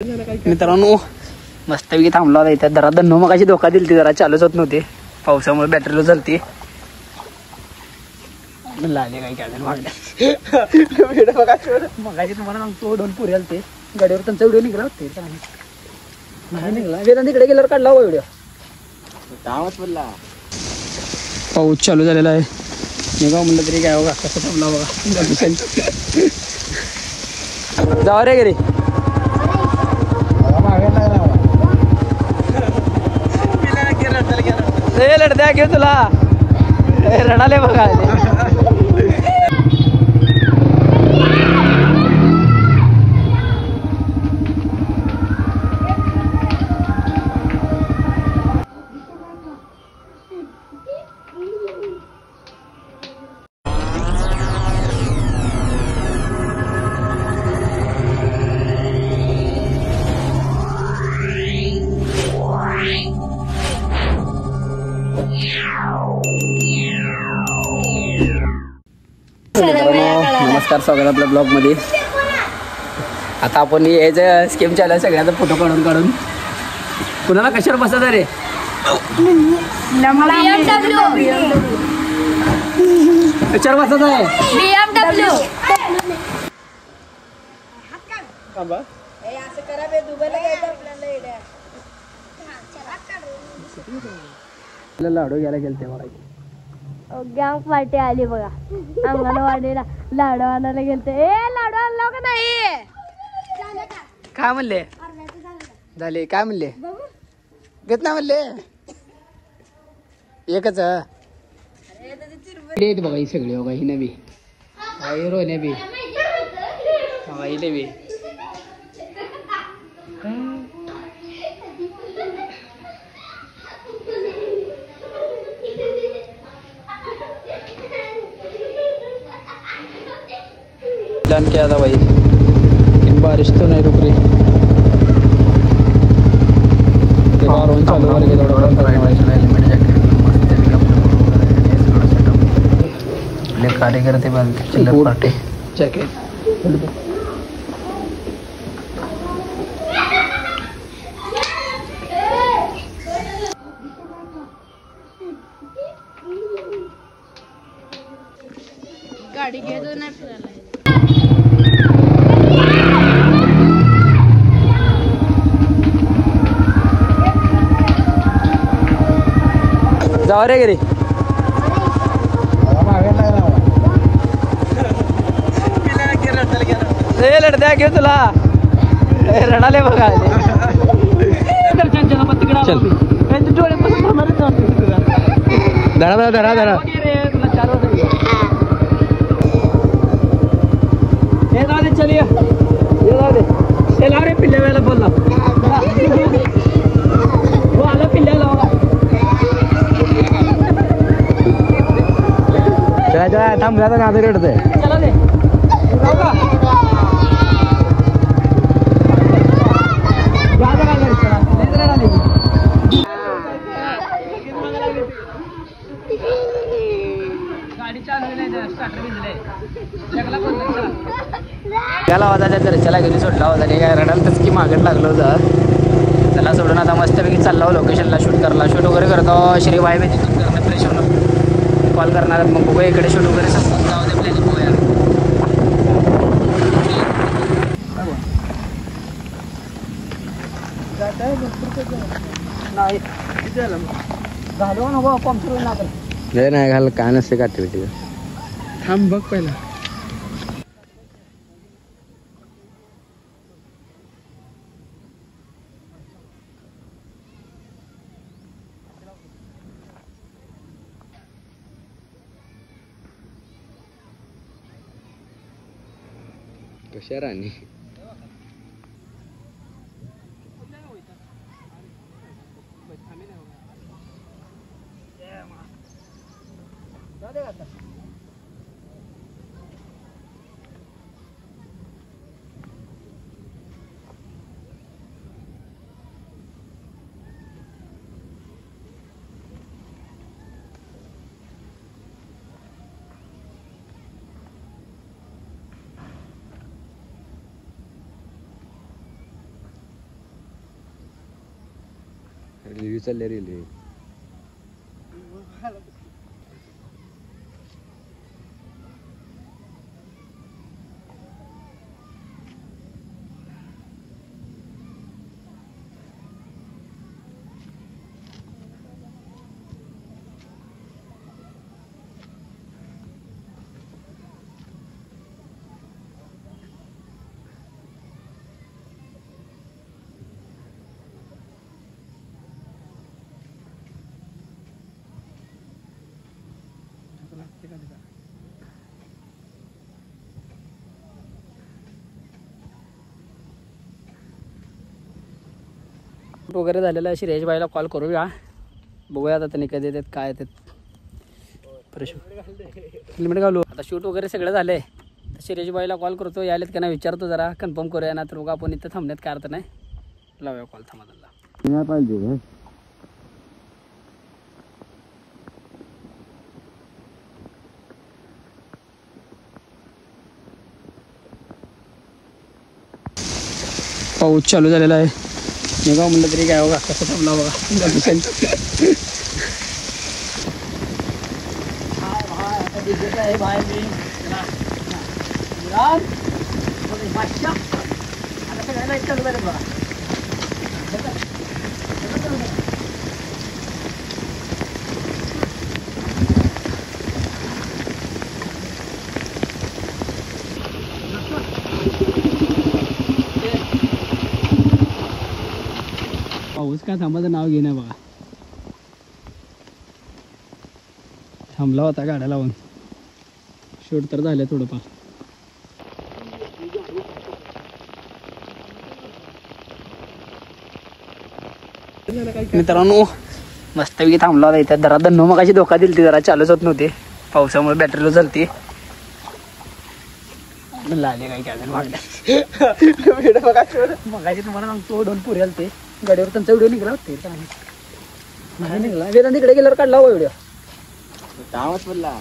मित्रांनो मस्तपैकी थांबला होता इथे जरा दन्नो मगाशी धोका दिली जरा चालूच होत नव्हते पावसामुळे बॅटरी लो चालते लाले काही काय मगाशी तुम्हाला सांगतो 2 पुरे आलते गाडीवर त्यांचा व्हिडिओ निघाला होते नाही निघाला वेदांत तिकडे गेल्यावर काढला हो व्हिडिओ गावात बोलला पाऊस चालू झालेला आहे निघा म्हणलं तरी काय बघा कसं थांबला बघा जावा रे घरी लढद्या घेऊ तुला रडाले बघा नमस्कार स्वागत आपल्या ब्लॉग मध्ये आता आपण यायचं स्कीम चालू सगळ्यांचा फोटो काढून कुणाला कशावर बसायचं रे कशावर बसायचं आहे लाडू घ्यायला गेलते मला गॅंग पार्टी आली बघा अंगणवाडीला लाडू आणायला गेलते ए लाडू आणला का नाही काय म्हणले झाले काय म्हणले घेत ना म्हणले एकच बघा ही सगळी बघा ही नवी हिरो नवी ही नवी प्लान किया था भाई लेकिन बारिश तो नहीं रुक रही कार्यकर्ते चिल्लर पार्टी जैकेट गाडी घेतो नाही फिरायला जावा रे घरी लढद्या घेऊ तुला रडाले बघा धरा धरा धरा हे जाऊ दे चलिए हे जाऊ दे हे लाव रे पिल्ल्या वेळेला बोलला हो आला पिल्ल्याला थांब जाता ना रेडतंय चला दे त्याला वाजायच्या घरच्याला घरी सोडला होता आणि काय रडायला तस की मागत लागलो होतं त्याला सोडून आता मस्तपैकी चालला लोकेशनला शूट वगैरे करतो श्री वाय मी तिथून करणं फ्रेश होणं कॉल करणार मग बघूया इकडे शूट वगैरे संपून जाऊ दे प्लॅनिंग बघूया नाही झालो नको पंक्चर नाही घाल काय नसते ऍक्टिव्हिटी थांब बघ पहिला कशा राणी रिव्ह्यू चालले रेल्वे. वगैरे झालेलं आहे. श्रेयश भाईला कॉल करूया, बघूया आता त्यांनी कधी येतात काय येतात. हेल्मेट घालू. आता शूट वगैरे सगळं झालंय. श्रेयश भाईला कॉल करतो, यायलेत का नाही विचारतो, जरा कन्फर्म करूया ना. तर बघा आपण इथं थांबण्यात काय अर्थ नाही, लावूया कॉल. थांबा त्यांना पाहिजे पाऊस चालू झालेला आहे. निघा म्हणलं तरी काय बघा कसं थांबला बघा. पाऊस काय थांबाचं नाव घेणं बघा. थांबला होता गाड्या लावून. शूट तर झालं थोडंफार. मित्रांनो मस्तपैकी थांबला होता इथे. जरा दन्नो मग अशी धोका दिली, जरा चालूच होत नव्हती पावसामुळे, बॅटरी लो चालती. लाले काय काय मगाशी तुम्हाला सांगतो 2 पुरे आले ते गाडीवर. त्यांचा व्हिडिओ निघाला होते नाही निघाला. वेदांत तिकडे गेल्यावर काढला हो व्हिडिओ. कामच बोलला.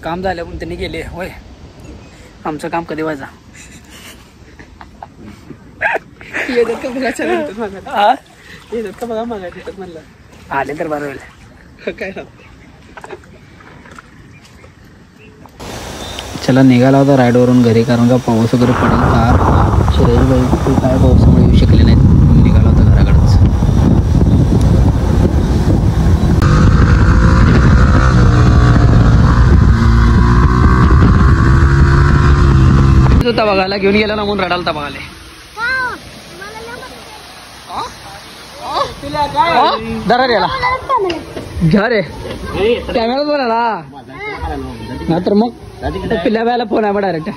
काम झालं पण त्यांनी गेले. होय आमचं काम कधी व्हायचा. येतात का बघा मागा तिथं म्हणलं आले तर बरं होईल. काय चला निघाला होता राईडवरून घरी, कारण का पाऊस वगैरे पडेल फार. श्रेयश भाई काय पावसामुळे येऊ शकले नाहीत, निघाला होता घराकडेच. होता बघायला घेऊन गेला ना म्हणून रडालता बघाले. दरा याला घ्या रे कॅमेराच बोला ना, तर मग पिल्ल्या बायला फोन आहे मग डायरेक्ट.